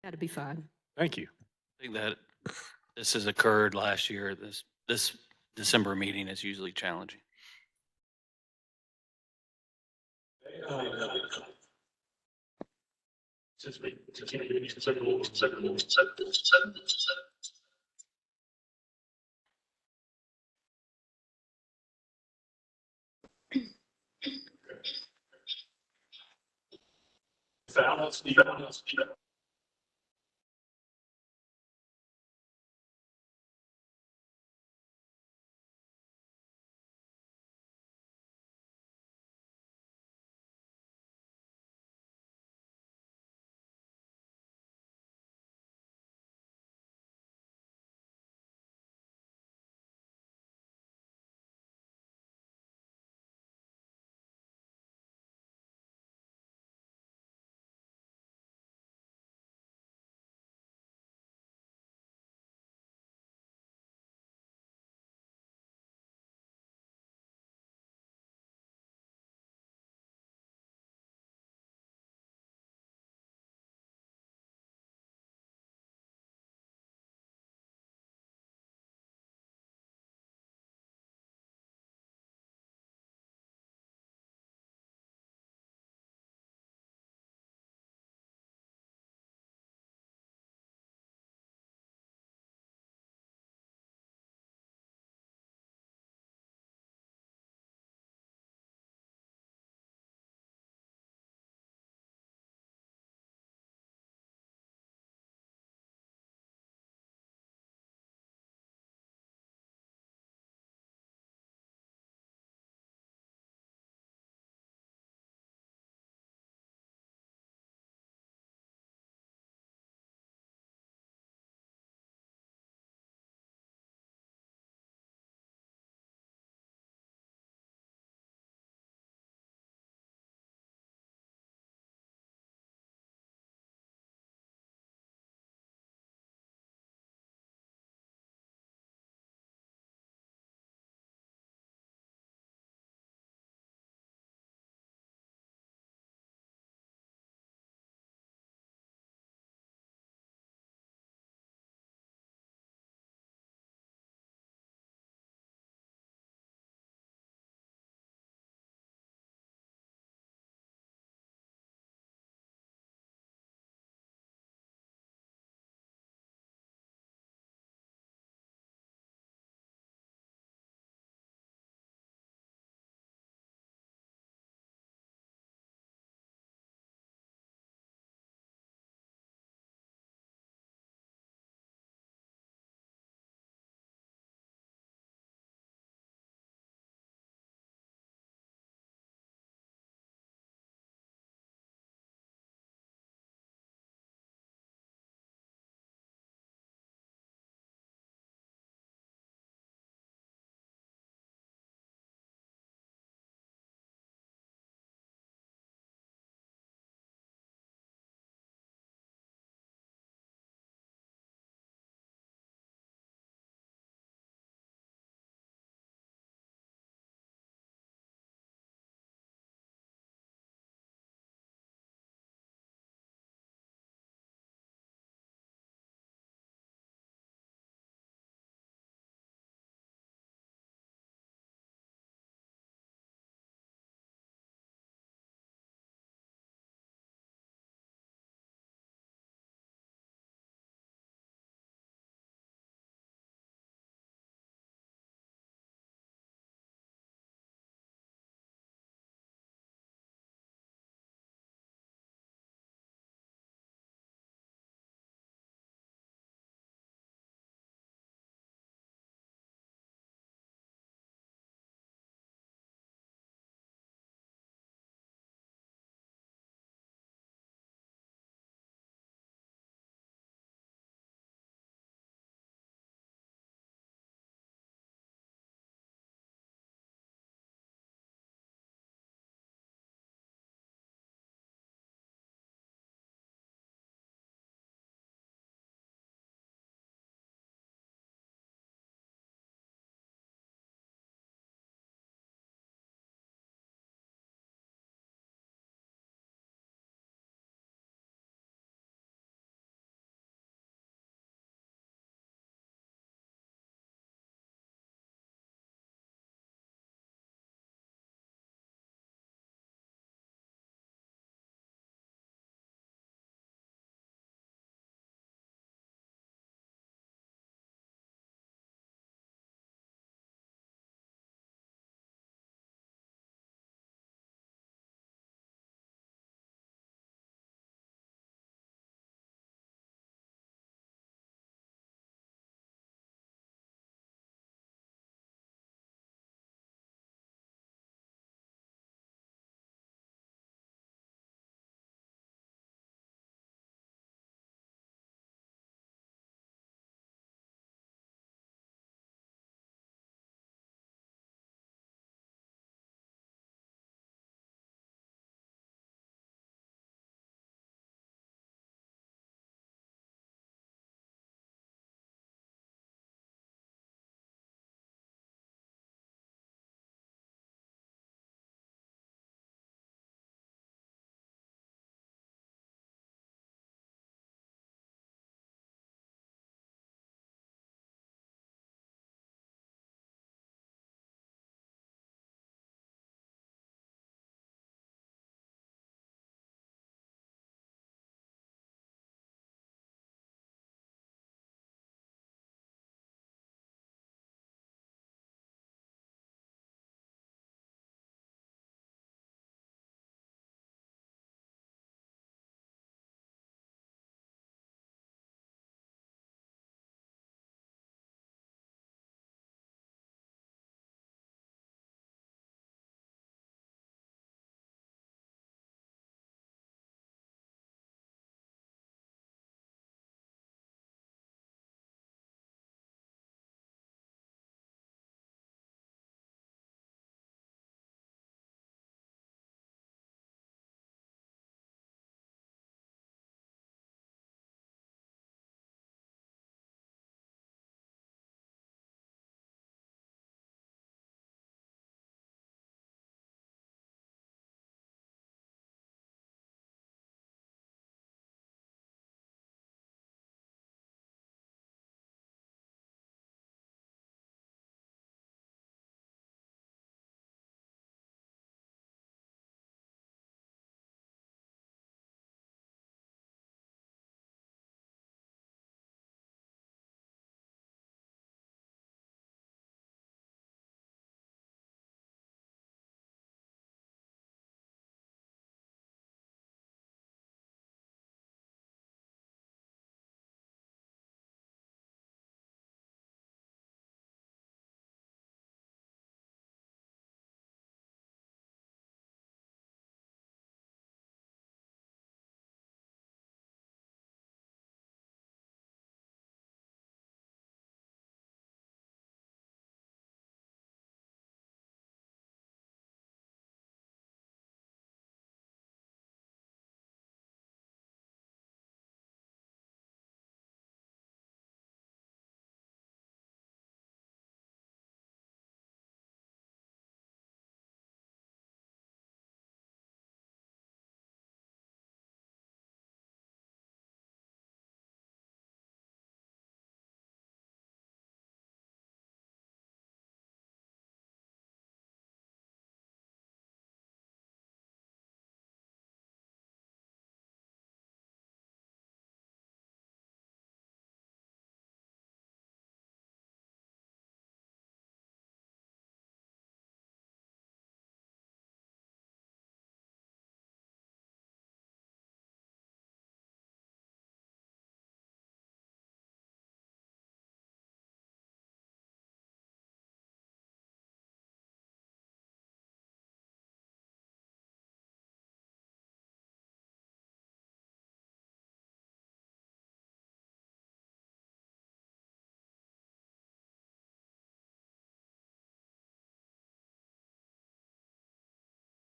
That'd be fine. Thank you. I think that this has occurred last year. This December meeting is usually challenging.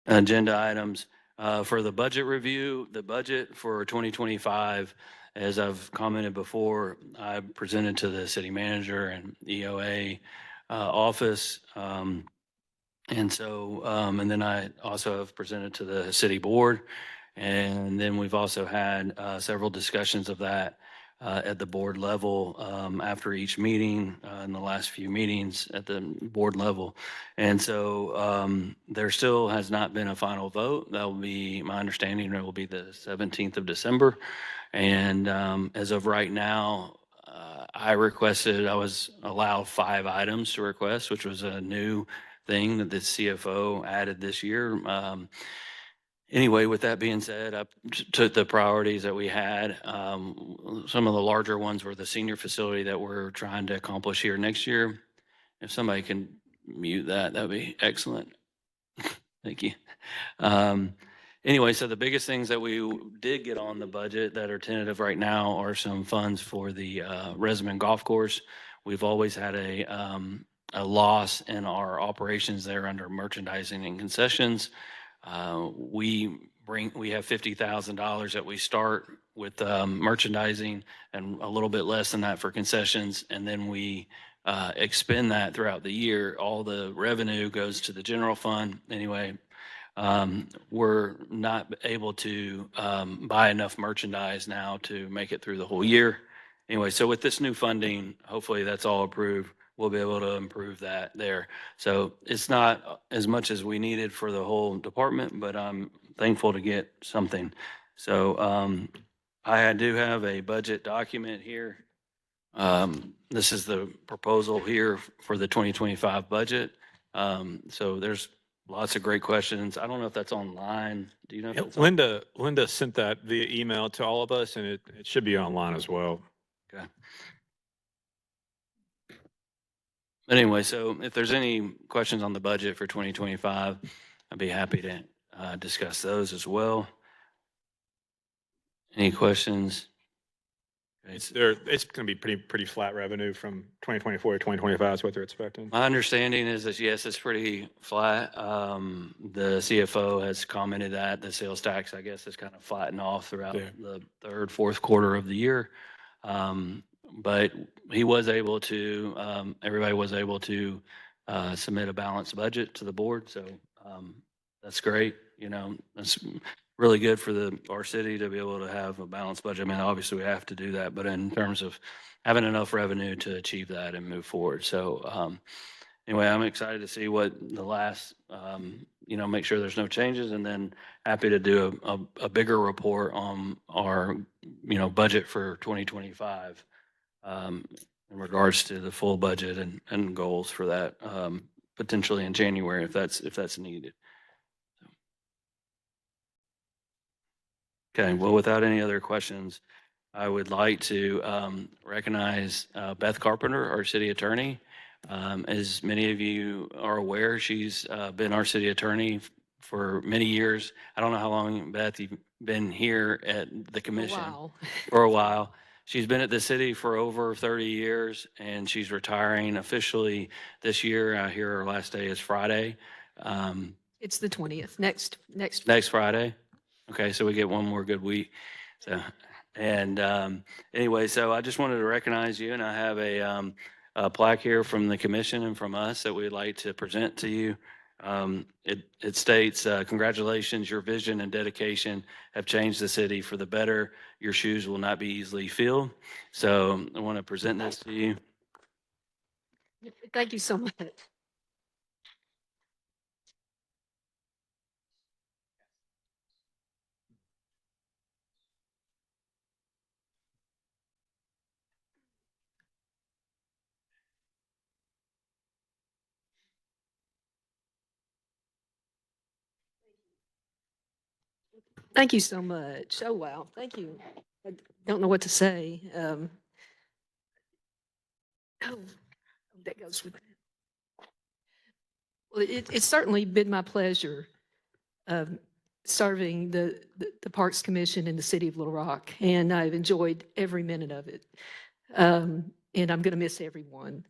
agenda items. For the budget review, the budget for 2025, as I've commented before, I presented to the city manager and EOA office. And so, and then I also have presented to the city board. And then we've also had several discussions of that at the board level after each meeting in the last few meetings at the board level. And so there still has not been a final vote. That will be, my understanding, it will be the 17th of December. And as of right now, I was allowed 5 items to request, which was a new thing that the CFO added this year. Anyway, with that being said, I took the priorities that we had. Some of the larger ones were the senior facility that we're trying to accomplish here next year. If somebody can mute that, that'd be excellent. Thank you. Anyway, so the biggest things that we did get on the budget that are tentative right now are some funds for the Resman Golf Course. We've always had a loss in our operations there under merchandising and concessions. We have $50,000 that we start with merchandising and a little bit less than that for concessions, and then we expend that throughout the year. All the revenue goes to the general fund. Anyway, we're not able to buy enough merchandise now to make it through the whole year. Anyway, so with this new funding, hopefully that's all approved. We'll be able to improve that there. So it's not as much as we needed for the whole department, but I'm thankful to get something. So I do have a budget document here. This is the proposal here for the 2025 budget. So there's lots of great questions. I don't know if that's online. Do you know? If Linda sent that via email to all of us, and it should be online as well. Okay. Anyway, so if there's any questions on the budget for 2025, I'd be happy to discuss those as well. Any questions? It's going to be pretty flat revenue from 2024 to 2025 is what they're expecting. My understanding is that, yes, it's pretty flat. The CFO has commented that the sales tax, I guess, is kind of flattened off throughout the third, fourth quarter of the year. But he was able to, everybody was able to submit a balanced budget to the board. So that's great. You know, that's really good for our city to be able to have a balanced budget. I mean, obviously we have to do that, but in terms of having enough revenue to achieve that and move forward. So anyway, I'm excited to see what the last, you know, make sure there's no changes, and then happy to do a bigger report on our, you know, budget for 2025 in regards to the full budget and goals for that potentially in January if that's needed. Okay, well, without any other questions, I would like to recognize Beth Carpenter, our city attorney. As many of you are aware, she's been our city attorney for many years. I don't know how long, Beth, you've been here at the commission. Wow. For a while. She's been at the city for over 30 years, and she's retiring officially this year. I hear her last day is Friday. It's the 20th, next. Next Friday. Okay, so we get one more good week. So, and anyway, so I just wanted to recognize you, and I have a plaque here from the commission and from us that we'd like to present to you. It states, congratulations, your vision and dedication have changed the city for the better. Your shoes will not be easily filled. So I want to present this to you. Thank you so much. Thank you so much. Oh, wow. Thank you. I don't know what to say. Oh, that goes with that. Well, it's certainly been my pleasure serving the Parks Commission in the city of Little Rock, and I've enjoyed every minute of it. And I'm going to miss everyone.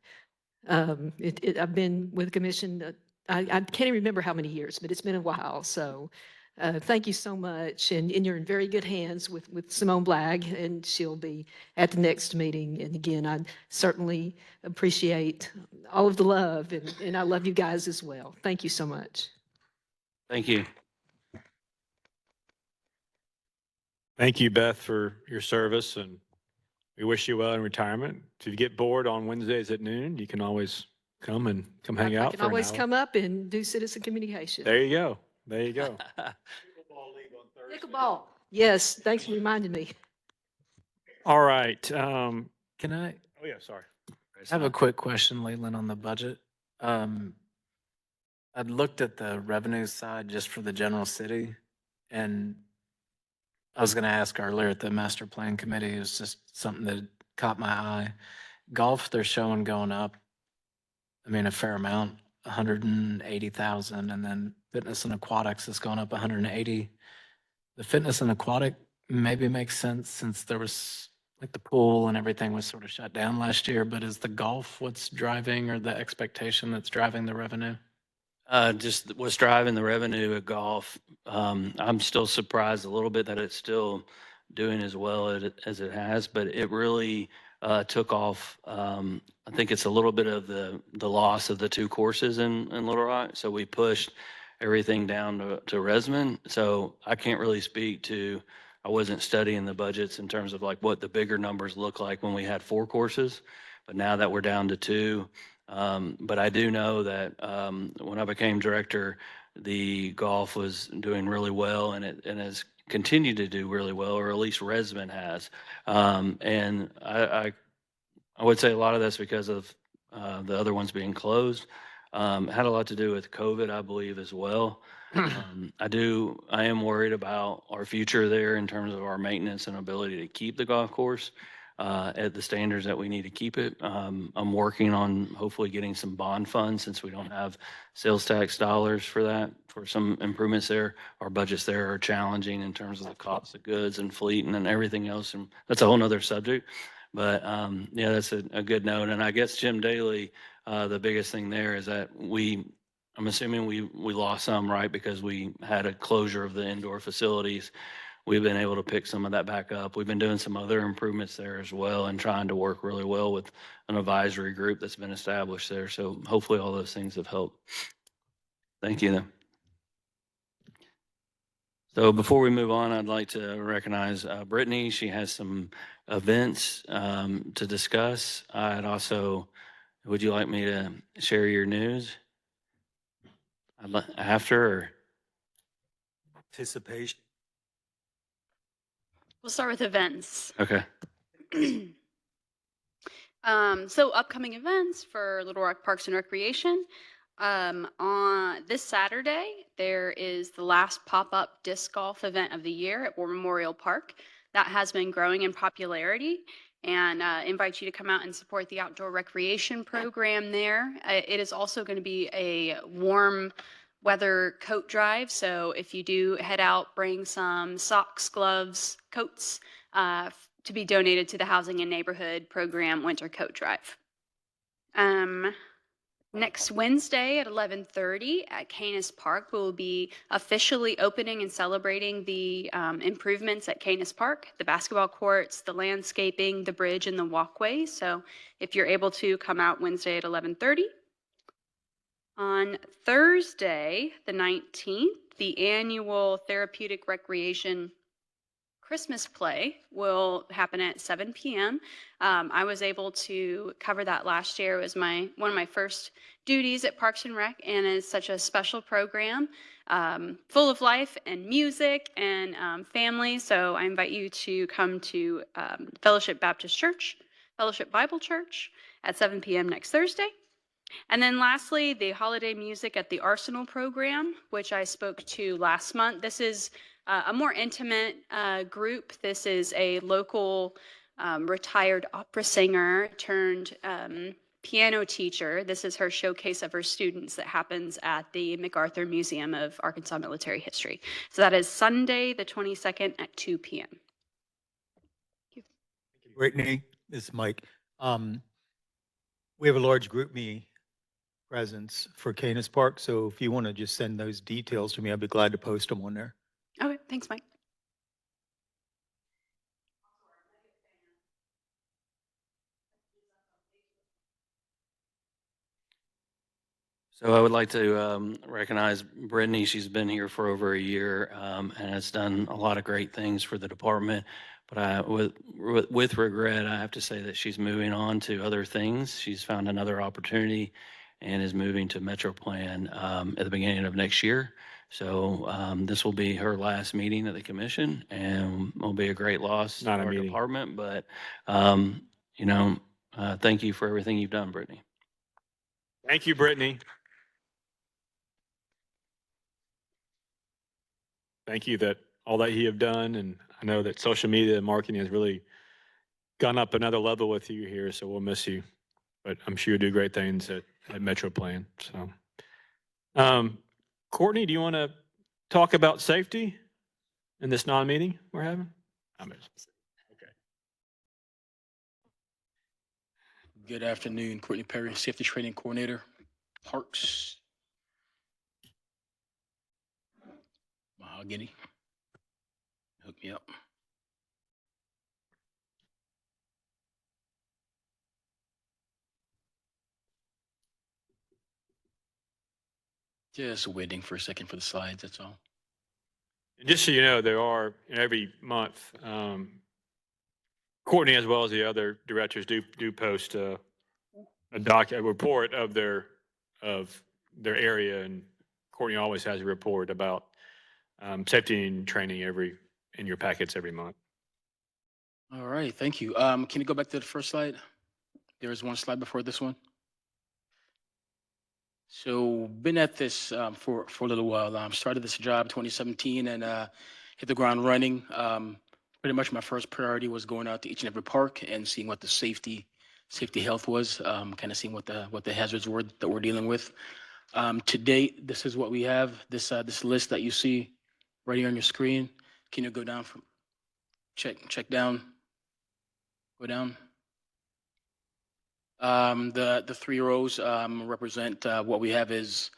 I've been with the commission I can't even remember how many years, but it's been a while. So thank you so much. And you're in very good hands with Simone Blagg, and she'll be at the next meeting. And again, I certainly appreciate all of the love, and I love you guys as well. Thank you so much. Thank you. Thank you, Beth, for your service, and we wish you well in retirement. If you get bored on Wednesdays at noon, you can always come hang I out can for an always hour. come up and do citizen communication. There you go. There you go. Pickleball. Yes, thanks for reminding me. All right. Can I Oh yeah, sorry. have a quick question, Leland, on the budget? I'd looked at the revenue side just for the general city, and I was gonna ask earlier at the master plan committee, it was just something that caught my eye. Golf, they're showing going up, I mean, a fair amount, 180,000, and then fitness and aquatics is going up 180. The fitness and aquatic maybe makes sense since there was, like, the pool and everything was sort of shut down last year, but is the golf what's driving, or the expectation that's driving the revenue? Just what's driving the revenue at golf. I'm still surprised a little bit that it's still doing as well as it has, but it really took off. I think it's a little bit of the loss of the two courses in Little Rock. So we pushed everything down to Resmond. So I can't really speak to, I wasn't studying the budgets in terms of like what the bigger numbers look like when we had 4 courses, but now that we're down to 2. But I do know that when I became director, the golf was doing really well, and it has continued to do really well, or at least Resmond has. And I would say a lot of that's because of the other ones being closed. Had a lot to do with COVID, I believe, as well. I am worried about our future there in terms of our maintenance and ability to keep the golf course at the standards that we need to keep it. I'm working on hopefully getting some bond funds since we don't have sales tax dollars for that, for some improvements there. Our budgets there are challenging in terms of the cost of goods and fleet and then everything else. And that's a whole nother subject. But yeah, that's a good note. And I guess Jim Daly, the biggest thing there is that I'm assuming we lost some, right? Because we had a closure of the indoor facilities. We've been able to pick some of that back up. We've been doing some other improvements there as well and trying to work really well with an advisory group that's been established there. So hopefully all those things have helped. Thank you. So before we move on, I'd like to recognize Brittany. She has some events to discuss. Would you like me to share your news? After or? Participation. We'll start with events. Okay. So upcoming events for Little Rock Parks and Recreation. On this Saturday, there is the last pop-up disc golf event of the year at War Memorial Park. That has been growing in popularity, and invite you to come out and support the outdoor recreation program there. It is also going to be a warm weather coat drive. So if you do head out, bring some socks, gloves, coats to be donated to the Housing and Neighborhood Program Winter Coat Drive. Next Wednesday at 11:30 at Canis Park, we will be officially opening and celebrating the improvements at Canis Park, the basketball courts, the landscaping, the bridge, and the walkway. So if you're able to come out Wednesday at 11:30. On Thursday, the 19th, the annual Therapeutic Recreation Christmas play will happen at 7 p.m. I was able to cover that last year. It was one of my first duties at Parks and Rec, and it's such a special program, full of life and music and family. So I invite you to come to Fellowship Baptist Church, Fellowship Bible Church at 7 p.m. next Thursday. And then lastly, the holiday music at the Arsenal program, which I spoke to last month. This is a more intimate group. This is a local retired opera singer turned piano teacher. This is her showcase of her students that happens at the MacArthur Museum of Arkansas Military History. So that is Sunday, the 22nd at 2 p.m. Thank you. Brittany, this is Mike. We have a large group me presence for Canis Park. So if you want to just send those details to me, I'd be glad to post them on there. Okay, thanks, Mike. So I would like to recognize Brittany. She's been here for over a year and has done a lot of great things for the department. But with regret, I have to say that she's moving on to other things. She's found another opportunity and is moving to Metro Plan at the beginning of next year. So this will be her last meeting of the commission and will be a great loss to Not a our meeting. department. But, thank you for everything you've done, Brittany. Thank you, Brittany. Thank you that all that you have done. And I know that social media and marketing has really gone up another level with you here. So we'll miss you, but I'm sure you'll do great things at Metro Plan. So, Courtney, do you want to talk about safety in this non-meeting we're having? Okay. Good afternoon, Courtney Perry, Safety Training Coordinator, Parks. Mahogany. Hook me up. Just waiting for a second for the slides, that's all. And just so you know, there are every month, Courtney as well as the other directors do post a report of their area, and Courtney always has a report about safety and training in your packets every month. All right, thank you. Can you go back to the first slide? There is one slide before this one. So been at this for a little while. Started this job 2017 and hit the ground running. Pretty much my first priority was going out to each and every park and seeing what the safety health was, kind of seeing what the hazards were that we're dealing with. To date, this is what we have. This list that you see right here on your screen. Can you go down from check down? Go down. The 3 rows represent what we have is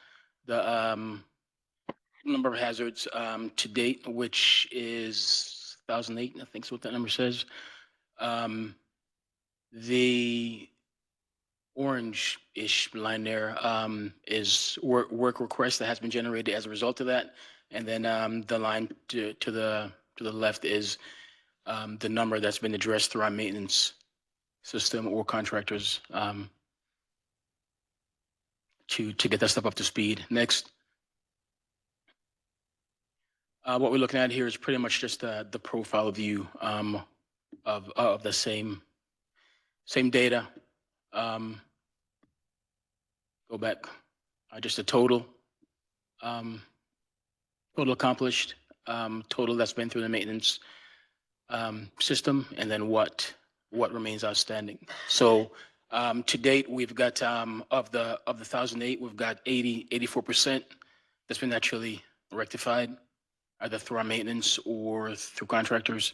the number of hazards to date, which is 1,008, I think is what that number says. The orange-ish line there is work request that has been generated as a result of that, and then the line to the left is the number that's been addressed through our maintenance system or contractors to get that stuff up to speed. Next. What we're looking at here is pretty much just the profile view of the same data. Go back, just a total accomplished, total that's been through the maintenance system, and then what remains outstanding. So to date, we've got of the 1,008, we've got 84% that's been actually rectified, either through our maintenance or through contractors,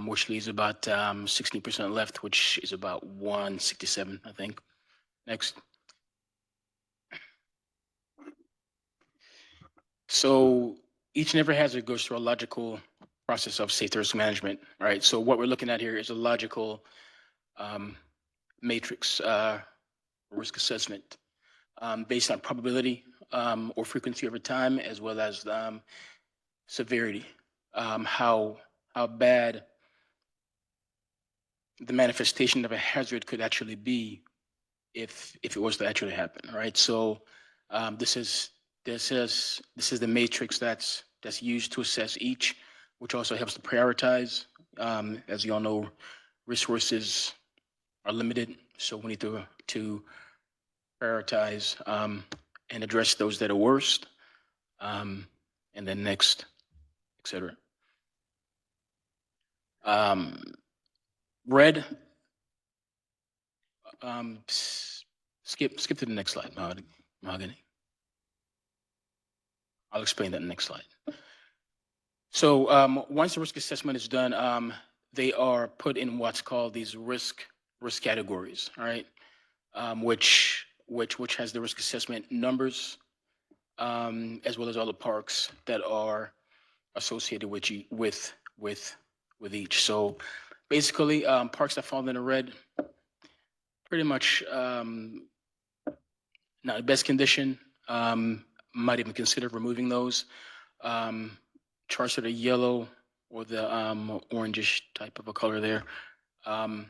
which leaves about 16% left, which is about 167, I think. Next. So each and every hazard goes through a logical process of safety risk management, right? So what we're looking at here is a logical matrix risk assessment based on probability or frequency over time, as well as severity, how bad the manifestation of a hazard could actually be if it was to actually happen, right? So this is the matrix that's used to assess each, which also helps to prioritize. As you all know, resources are limited, so we need to prioritize and address those that are worst, and then next, et cetera. Red, skip to the next slide, Mahogany. I'll explain that in the next slide. So once the risk assessment is done, they are put in what's called these risk categories, all right? Which which has the risk assessment numbers, as well as all the parks that are associated with each. So basically, parks that fall in the red, pretty much not in best condition. Might even consider removing those. Charts that are yellow or the orangish type of a color there are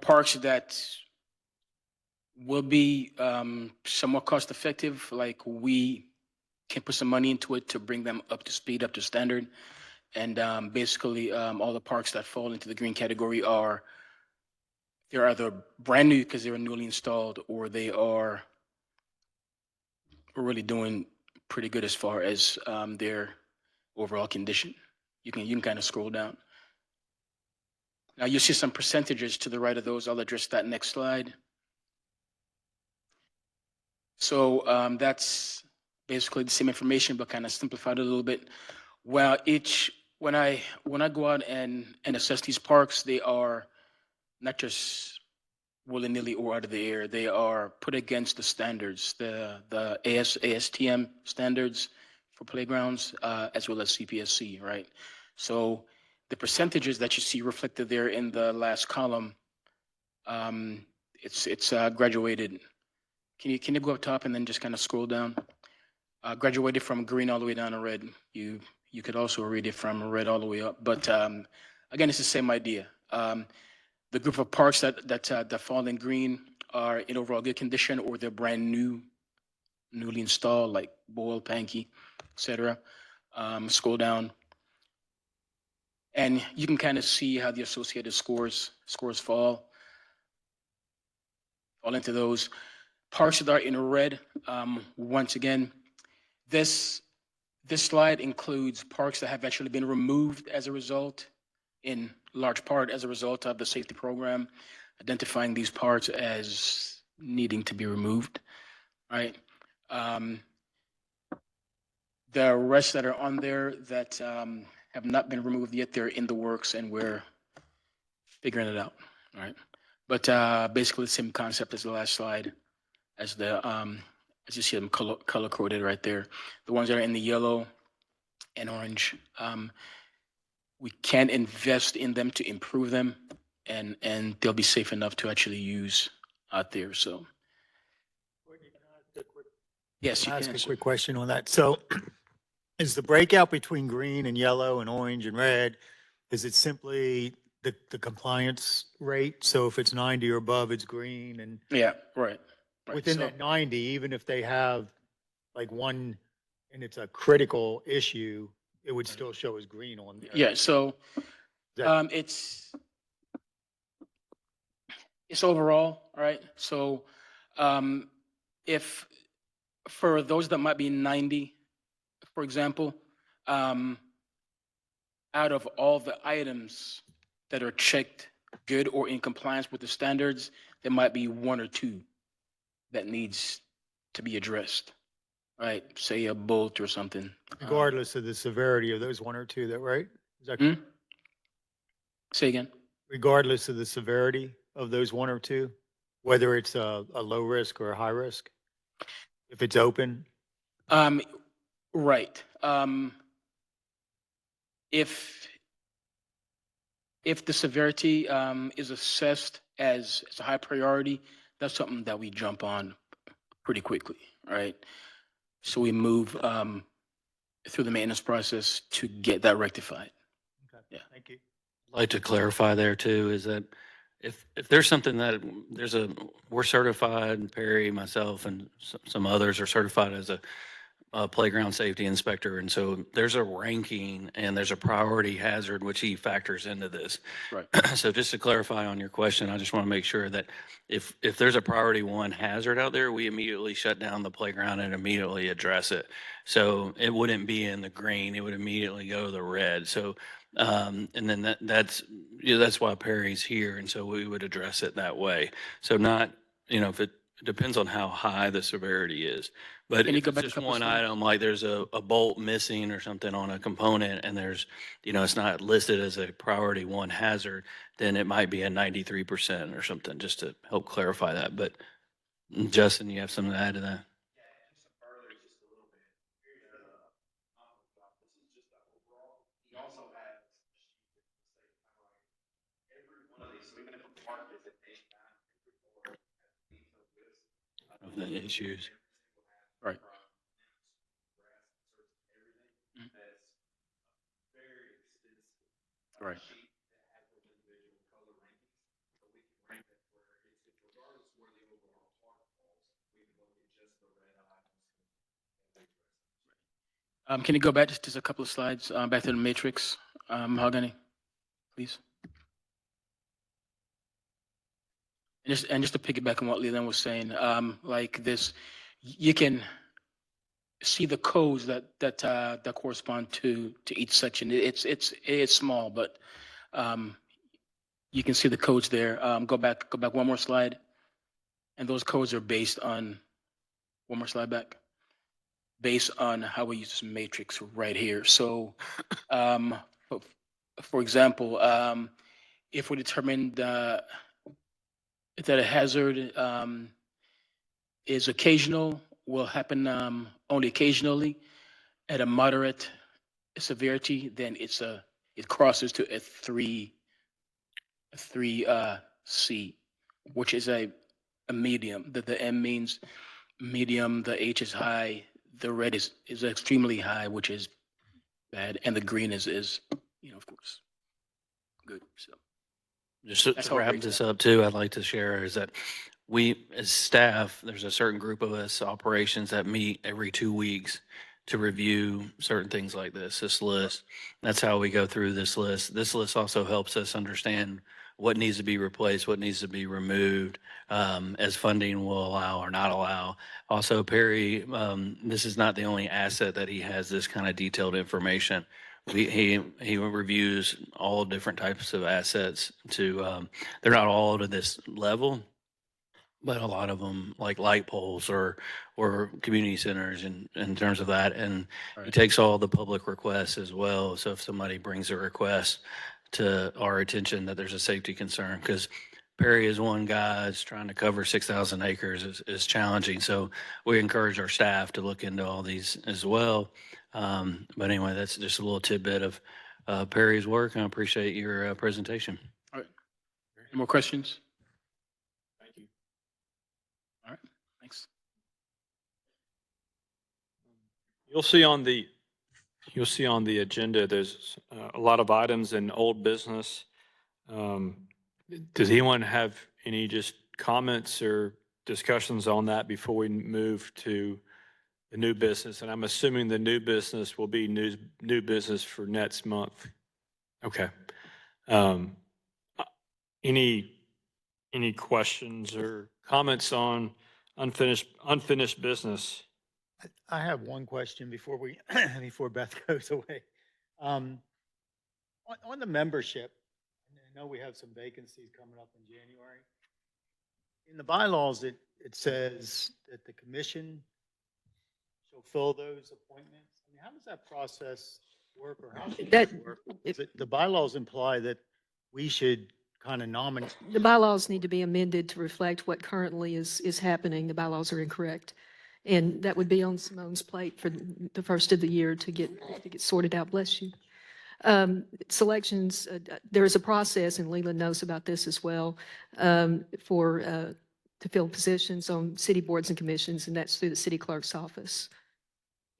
parks that will be somewhat cost effective. Like we can put some money into it to bring them up to speed, up to standard. And basically, all the parks that fall into the green category they're either brand new because they were newly installed, or they are really doing pretty good as far as their overall condition. You can kind of scroll down. Now you see some percentages to the right of those. I'll address that next slide. So that's basically the same information, but kind of simplified a little bit. Well, when I go out and assess these parks, they are not just willy-nilly or out of the air. They are put against the standards, the ASTM standards for playgrounds, as well as CPSC, right? So the percentages that you see reflected there in the last column, it's graduated. Can you go up top and then just kind of scroll down? Graduated from green all the way down to red. You could also read it from red all the way up. But again, it's the same idea. The group of parks that fall in green are in overall good condition, or they're brand new, newly installed, like Boyle, Pankey, etc. Scroll down, and you can kind of see how the associated scores fall into those parks that are in red. Once again, this slide includes parks that have actually been removed as a result, in large part as a result of the safety program, identifying these parks as needing to be removed, right? The rest that are on there that have not been removed yet, they're in the works and we're figuring it out, right? But basically the same concept as the last slide, as you see them color coded right there. The ones that are in the yellow and orange, we can invest in them to improve them, and they'll be safe enough to actually use out there. So yes, you Can I ask can. a sir. quick question on that? So is the breakout between green and yellow and orange and red, is it simply the compliance rate? So if it's 90 or above, it's green, and Yeah, right. within So- that 90, even if they have like one, and it's a critical issue, it would still show as green on there. Yeah, so that- it's overall, right? So if for those that might be 90, for example, out of all the items that are checked good or in compliance with the standards, there might be one or two that needs to be addressed, right? Say a bolt or something. Regardless of the severity of those one or two, that right? Is that Hmm? Say again. regardless of the severity of those one or two, whether it's a low risk or a high risk? If it's open, Right. If the severity is assessed as a high priority, that's something that we jump on pretty quickly, right? So we move through the maintenance process to get that rectified. okay, Yeah. thank you. I'd like to clarify there too, is that if there's something that we're certified, Perry, myself, and some others are certified as a playground safety inspector. And so there's a ranking and there's a priority hazard, which he factors into this. Right. So just to clarify on your question, I just want to make sure that if there's a priority one hazard out there, we immediately shut down the playground and immediately address it. So it wouldn't be in the green, it would immediately go to the red. So and then that's why Perry's here. And so we would address it that way. So not, if it depends on how high the severity is. But Can you if go it's back a just couple one slides? item, like there's a bolt missing or something on a component and there's, it's not listed as a priority one hazard, then it might be a 93% or something, just to help clarify that. But Justin, you have something to add to that? Of the issues. Right. Right. Can you go back just a couple of slides, back to the matrix, Mahogany, please? And just to piggyback on what Leland was saying, like this, you can see the codes that correspond to each section. It's small, but you can see the codes there. Go back one more slide, and those codes are based on one more slide back, based on how we use this matrix right here. So, for example, if we determine that a hazard is occasional, will happen only occasionally at a moderate severity, then it crosses to a 3C, which is a medium. The M means medium, the H is high, the red is extremely high, which is bad, and the green is of course good. So Just That's to how it wrap breaks this down. up too, I'd like to share is that we, as staff, there's a certain group of us operations that meet every 2 weeks to review certain things like this list. That's how we go through this list. This list also helps us understand what needs to be replaced, what needs to be removed, as funding will allow or not allow. Also, Perry, this is not the only asset that he has this kind of detailed information. He reviews all different types of assets to, they're not all to this level, but a lot of them like light poles or community centers in terms of that. And he Right. takes all the public requests as well. So if somebody brings a request to our attention that there's a safety concern, because Perry is one guy that's trying to cover 6,000 acres is challenging. So we encourage our staff to look into all these as well. But anyway, that's just a little tidbit of Perry's work. And I appreciate your presentation. Any more questions? Thank you. All right, thanks. You'll see on the agenda, there's a lot of items in old business. Does anyone have any just comments or discussions on that before we move to the new business? And I'm assuming the new business will be new business for next month. Okay. Any questions or comments on unfinished business? I have one question before before Beth goes away. On the membership, I know we have some vacancies coming up in January. In the bylaws, it says that the commission shall fill those appointments. I mean, how does that process work, or how should That- that work? The bylaws imply that we should kind of nominate. The bylaws need to be amended to reflect what currently is happening. The bylaws are incorrect. And that would be on Simone's plate for the first of the year to get sorted out. Bless you. Selections, there is a process, and Leland knows about this as well, to fill positions on city boards and commissions, and that's through the city clerk's office.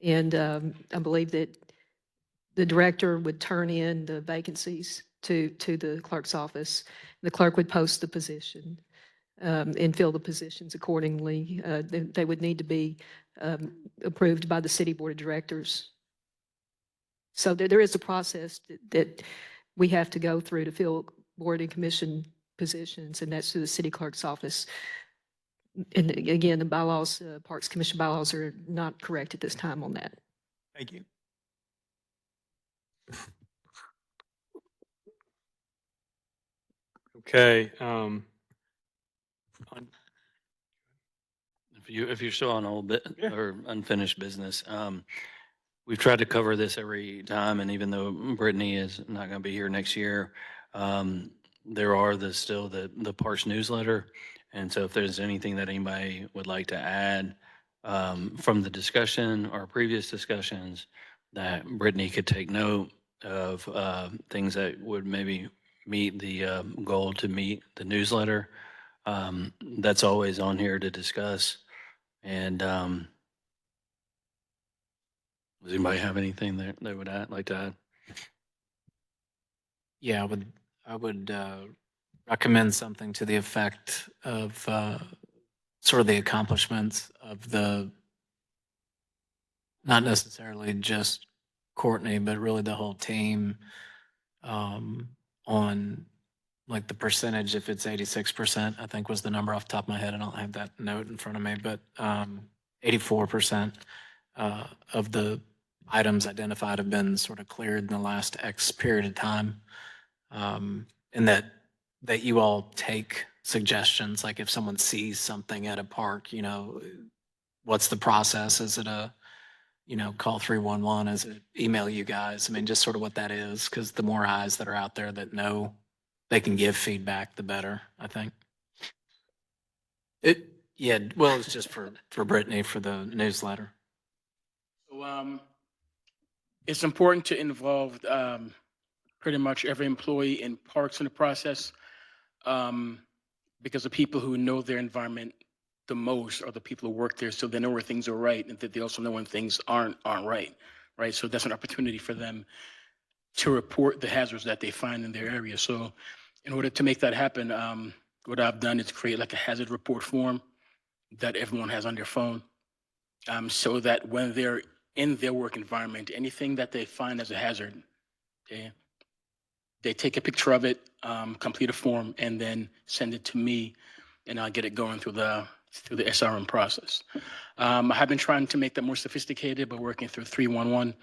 And I believe that the director would turn in the vacancies to the clerk's office. The clerk would post the position and fill the positions accordingly. They would need to be approved by the city board of directors. So there is a process that we have to go through to fill board and commission positions, and that's through the city clerk's office. And again, the bylaws, Parks Commission bylaws are not correct at this time on that. Thank you. Okay. If you're still on old bit Yeah. or unfinished business, we've tried to cover this every time, and even though Brittany is not going to be here next year, there are still the Parks newsletter, And so if there's anything that anybody would like to add from the discussion or previous discussions, that Brittany could take note of things that would maybe meet the goal to meet the newsletter. That's always on here to discuss. And does anybody have anything that they would like to add? Yeah, I would recommend something to the effect of sort of the accomplishments of not necessarily just Courtney, but really the whole team on like the percentage, if it's 86%, I think was the number off the top of my head. I don't have that note in front of me, but 84% of the items identified have been sort of cleared in the last X period of time. And that you all take suggestions, like if someone sees something at a park, what's the process? Is it call 311? Is it email you guys? I mean, just sort of what that is, because the more eyes that are out there that know they can give feedback, the better, I think. Yeah, well, it's just for Brittany for the newsletter. So it's important to involve pretty much every employee in parks in the process, because the people who know their environment the most are the people who work there, so they know where things are right, and that they also know when things aren't right, right? So that's an opportunity for them to report the hazards that they find in their area. So in order to make that happen, what I've done is create like a hazard report form that everyone has on their phone, so that when they're in their work environment, anything that they find as a hazard, they take a picture of it, complete a form, and then send it to me, and I'll get it going through the SRM process. I have been trying to make that more sophisticated, but working through 311,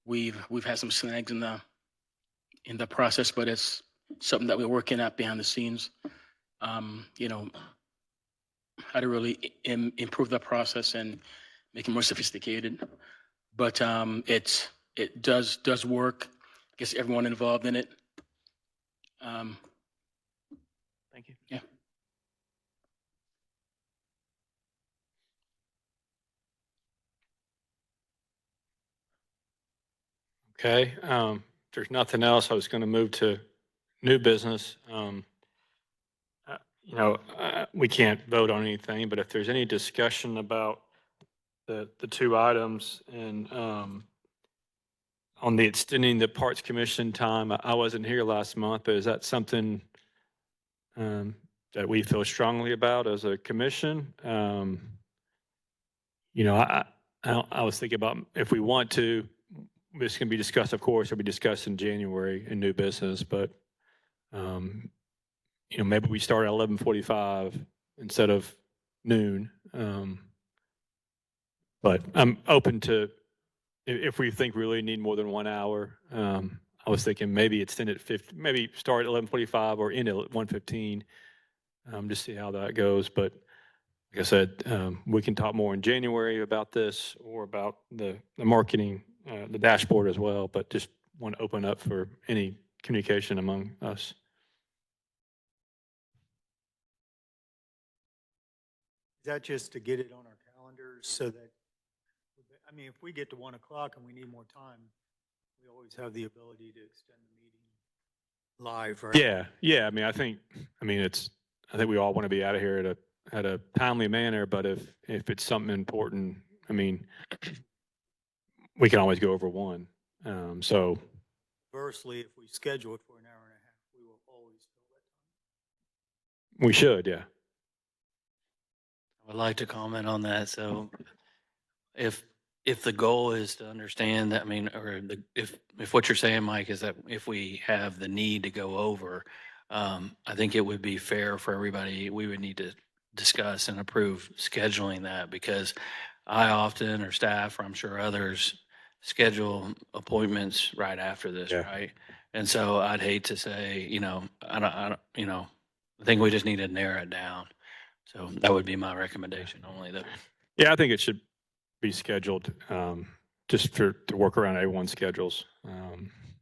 we've had some snags in the process, but it's something that we're working at behind the scenes. How to really improve that process and make it more sophisticated. But it does work. Gets everyone involved in it. Thank you. Yeah. Okay, if there's nothing else, I was going to move to new business. We can't vote on anything, but if there's any discussion about the two items and on the extending the Parks Commission time, I wasn't here last month, but is that something that we feel strongly about as a commission? I was thinking about if we want to, this can be discussed, of course, it'll be discussed in January in new business, but maybe we start at 11:45 instead of noon. But I'm open to, if we think we really need more than 1 hour, I was thinking maybe extend it maybe start at 11:45 or end at 1:15, just see how that goes. But like I said, we can talk more in January about this or about the marketing, the dashboard as well, but just want to open up for any communication among us. Is that just to get it on our calendars so that, if we get to 1 o'clock and we need more time, we always have the ability to extend the meeting live, right? Yeah. I think we all want to be out of here at a timely manner, but if it's something important, we can always go over one. So Conversely, if we schedule it for an hour and a half, we will always fill that time. we should, yeah. I would like to comment on that. So if the goal is to understand that, if what you're saying, Mike, is that if we have the need to go over, I think it would be fair for everybody. We would need to discuss and approve scheduling that, because I often, or staff, or I'm sure others, schedule appointments right after this, Yeah. right? And so I'd hate to say, I think we just need to narrow it down. So that would be my recommendation only, though. Yeah, I think it should be scheduled just to work around everyone's schedules.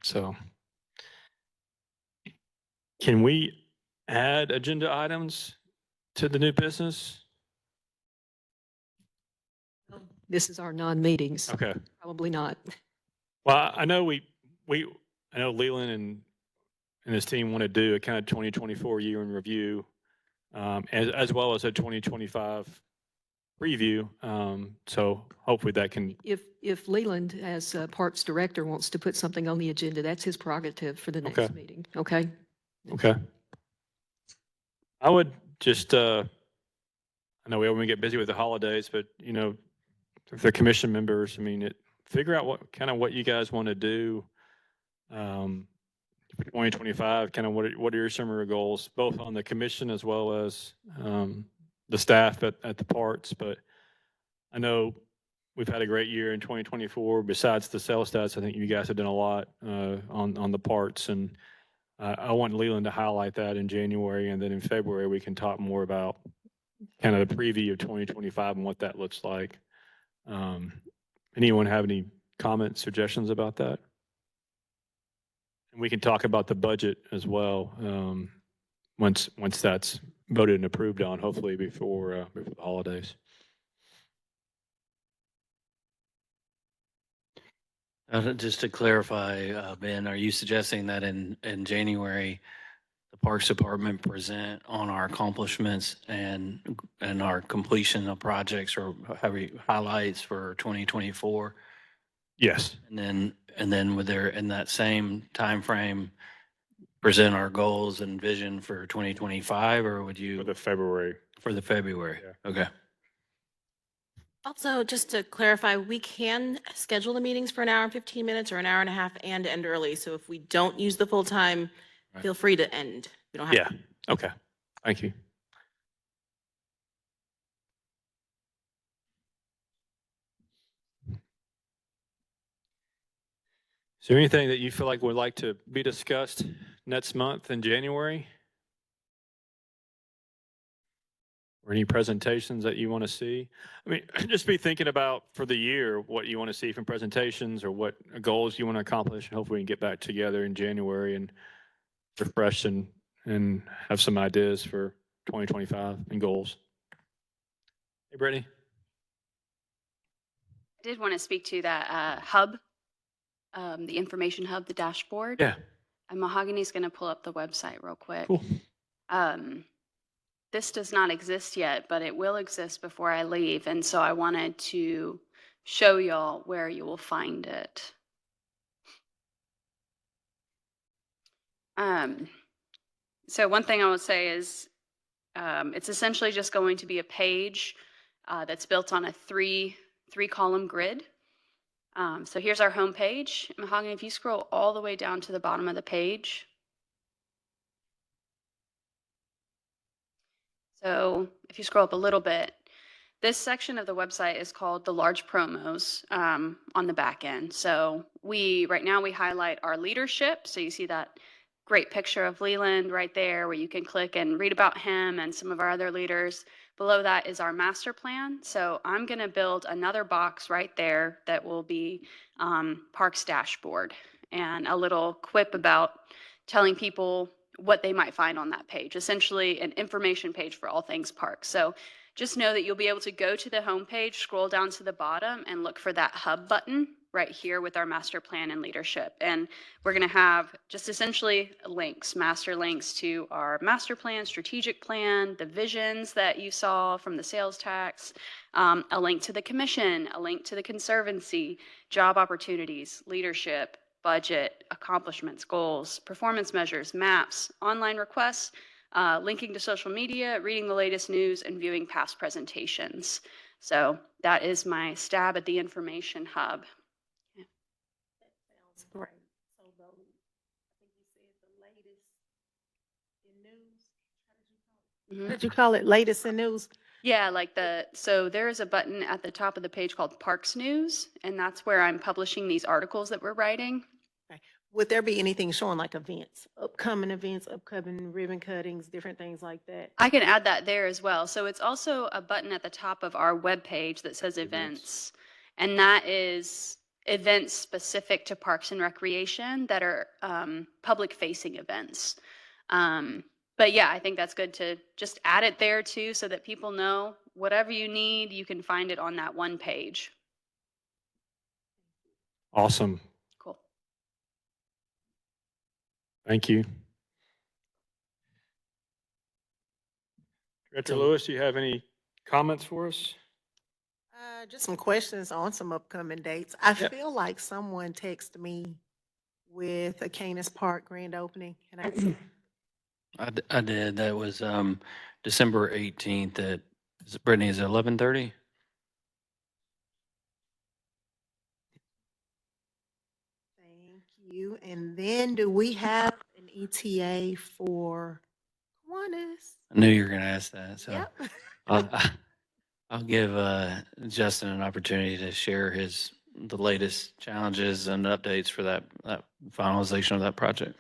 So can we add agenda items to the new business? This is our non-meetings. Okay. Probably not. Well, I know I know Leland and his team want to do a kind of 2024 year in review, as well as a 2025 preview. So hopefully that can, If Leland, as Parks Director, wants to put something on the agenda, that's his prerogative for the next Okay. meeting, okay? okay. I would just, I know we only get busy with the holidays, but, you know, if they're commission members, I mean, figure out what you guys want to do for 2025, kind of what are your summer goals, both on the commission as well as the staff at the parks. But I know we've had a great year in 2024. Besides the sales stats, I think you guys have done a lot on the parts, and I want Leland to highlight that in January, and then in February we can talk more about kind of the preview of 2025 and what that looks like. Anyone have any comments, suggestions about that? And we can talk about the budget as well once that's voted and approved on, hopefully before the holidays. Just to clarify, Ben, are you suggesting that in January, the Parks Department present on our accomplishments and our completion of projects or highlights for 2024? Yes. And then with their, in that same time frame, present our goals and vision for 2025, or would For you, the February. for the February? Yeah. Okay. Also, just to clarify, we can schedule the meetings for an hour and 15 minutes or an hour and a half and end early. So if we don't use the full time, Right. feel free to end. We don't have. Yeah. Okay. Thank you. Is there anything that you feel like would like to be discussed next month in January? Or any presentations that you want to see? I mean, just be thinking about for the year, what you want to see from presentations or what goals you want to accomplish. And hopefully we can get back together in January and refresh and have some ideas for 2025 and goals. Hey, Brittany. I did want to speak to that hub, the information hub, the dashboard. Yeah. And Mahogany's going to pull up the website real quick. Cool. This does not exist yet, but it will exist before I leave. And so I wanted to show y'all where you will find it. So one thing I would say is it's essentially just going to be a page that's built on a three column grid. So here's our home page. Mahogany, if you scroll all the way down to the bottom of the page. So if you scroll up a little bit, this section of the website is called the large promos on the back end. So right now we highlight our leadership. So you see that great picture of Leland right there where you can click and read about him and some of our other leaders. Below that is our master plan. So I'm going to build another box right there that will be Parks Dashboard and a little quip about telling people what they might find on that page, essentially an information page for all things parks. So just know that you'll be able to go to the home page, scroll down to the bottom and look for that hub button right here with our master plan and leadership. And we're going to have just essentially links, master links to our master plan, strategic plan, the visions that you saw from the sales tax, a link to the commission, a link to the conservancy, job opportunities, leadership, budget, accomplishments, goals, performance measures, maps, online requests, linking to social media, reading the latest news, and viewing past presentations. So that is my stab at the information hub. That sounds great. So I think you said the latest in news. Mhm. What did you call it? Latest in news? Yeah, like so there is a button at the top of the page called Parks News, and that's where I'm publishing these articles that we're writing. Would there be anything showing like events, upcoming ribbon cuttings, different things like that? I can add that there as well. So it's also a button at the top of our webpage that says events, and that is events specific to Parks and Recreation that are public facing events. But But yeah, I think that's good to just add it there too, so that people know whatever you need, you can find it on that one page. Awesome. Cool. Thank you. Director So- Lewis, do you have any comments for us? Just some questions on some upcoming dates. I Yep. feel like someone texted me with a Canis Park grand opening. Can I? I did. That was December 18th at, Brittany, is it 11:30? Thank you. And then do we have an ETA for Kiwanis? I knew you were going to ask that. So Yep. I'll give Justin an opportunity to share the latest challenges and updates for that finalization of that project.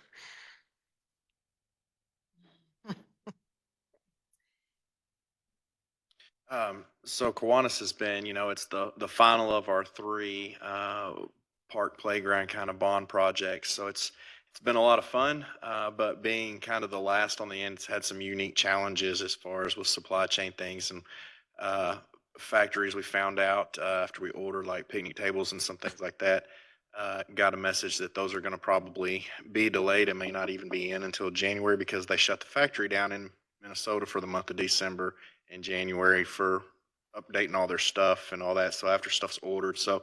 So Kiwanis has been, it's the final of our three park playground kind of bond projects. So it's been a lot of fun, but being kind of the last on the end, it's had some unique challenges as far as with supply chain things and factories. We found out after we ordered like picnic tables and some things like that. Got a message that those are going to probably be delayed and may not even be in until January because they shut the factory down in Minnesota for the month of December and January for updating all their stuff and all that. So after stuff's ordered. So,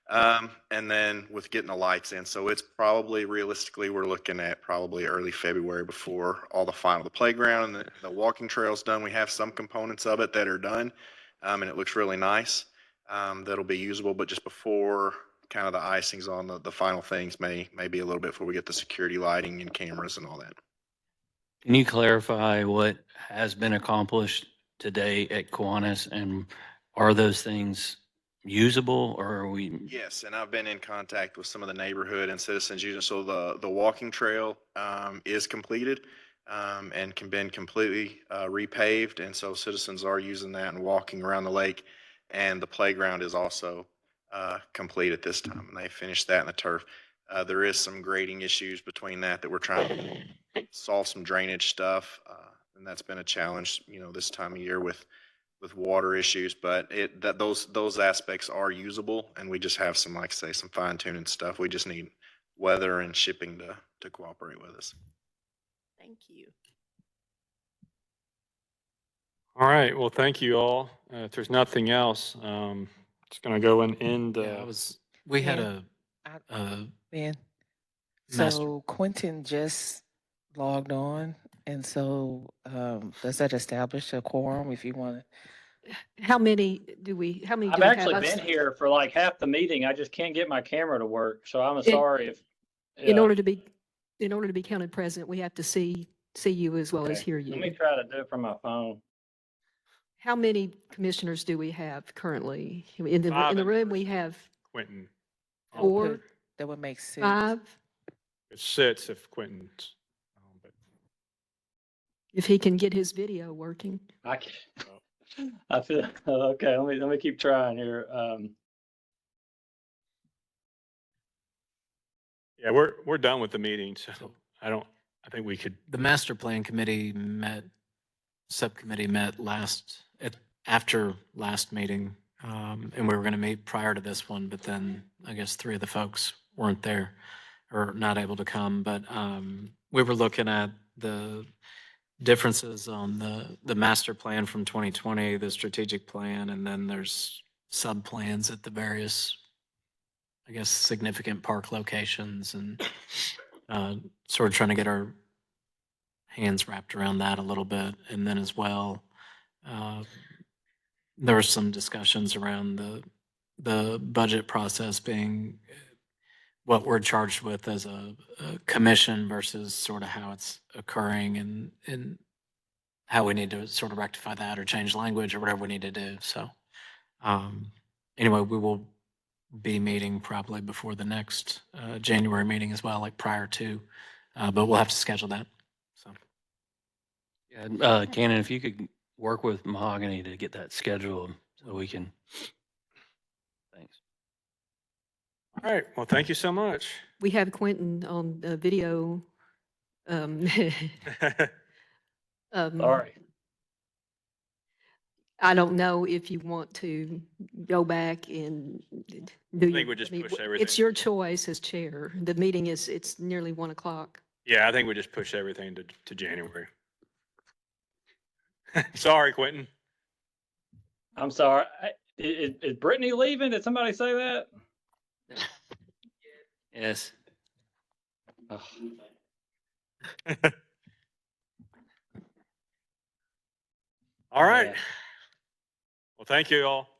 and then with getting the lights in. So it's probably realistically, we're looking at probably early February before all the playground and the walking trail's done. We have some components of it that are done. And it looks really nice. That'll be usable, but just before kind of the icing's on the final things may be a little bit before we get the security lighting and cameras and all that. Can you clarify what has been accomplished today at Kiwanis, and are those things usable, or are we? Yes, and I've been in contact with some of the neighborhood and citizens using. So the walking trail is completed and can been completely repaved, and so citizens are using that and walking around the lake. And the playground is also complete at this time, and they finished that in the turf. There is some grading issues between that we're trying to solve, some drainage stuff, and that's been a challenge, this time of year with water issues. But those aspects are usable, and we just have some, like I say, some fine tuning stuff. We just need weather and shipping to cooperate with us. Thank you. All right. Well, thank you all. If there's nothing else, it's going to go and end. Yeah, we had Yeah. Ben, Master- so Quentin just logged on, and so does that establish a quorum if you want to? How many do we I've we have? actually been here for like half the meeting. I just can't get my camera to work. So I'm sorry if. In yeah. order to be counted present, we have to see you as well as Okay. hear Let me you. try to do it from my phone. How many commissioners do we have currently? In the Five in room, we person. have Quentin. four, Okay, that would make sense. 5. It's 6 if Quentin's. But If he can get his video working. I can, I feel okay. Let me keep trying here. yeah, we're done with the meeting, so I think we could. The master plan committee subcommittee met after last meeting, and we were going to meet prior to this one, but then I guess 3 of the folks weren't there or not able to come. But we were looking at the differences on the master plan from 2020, the strategic plan, and then there's sub plans at the various, I guess, significant park locations, and sort of trying to get our hands wrapped around that a little bit. And then as well, there were some discussions around the budget process being what we're charged with as a commission versus sort of how it's occurring, and how we need to sort of rectify that or change language or whatever we need to do. So anyway, we will be meeting probably before the next January meeting as well, like prior to, but we'll have to schedule that. So. Yeah, Cannon, if you could work with Mahogany to get that scheduled so we can. Thanks. All right. Well, thank you so much. We have Quentin on video. Sorry. I don't know if you want to go back and do. think we just push It's everything. your choice as chair. The meeting is, it's nearly 1 o'clock. Yeah, I think we just push everything to January. Sorry, Quentin. I'm sorry. Is Brittany leaving? Did somebody say that? Yes. Ugh. All right. Yeah. Well, thank you all.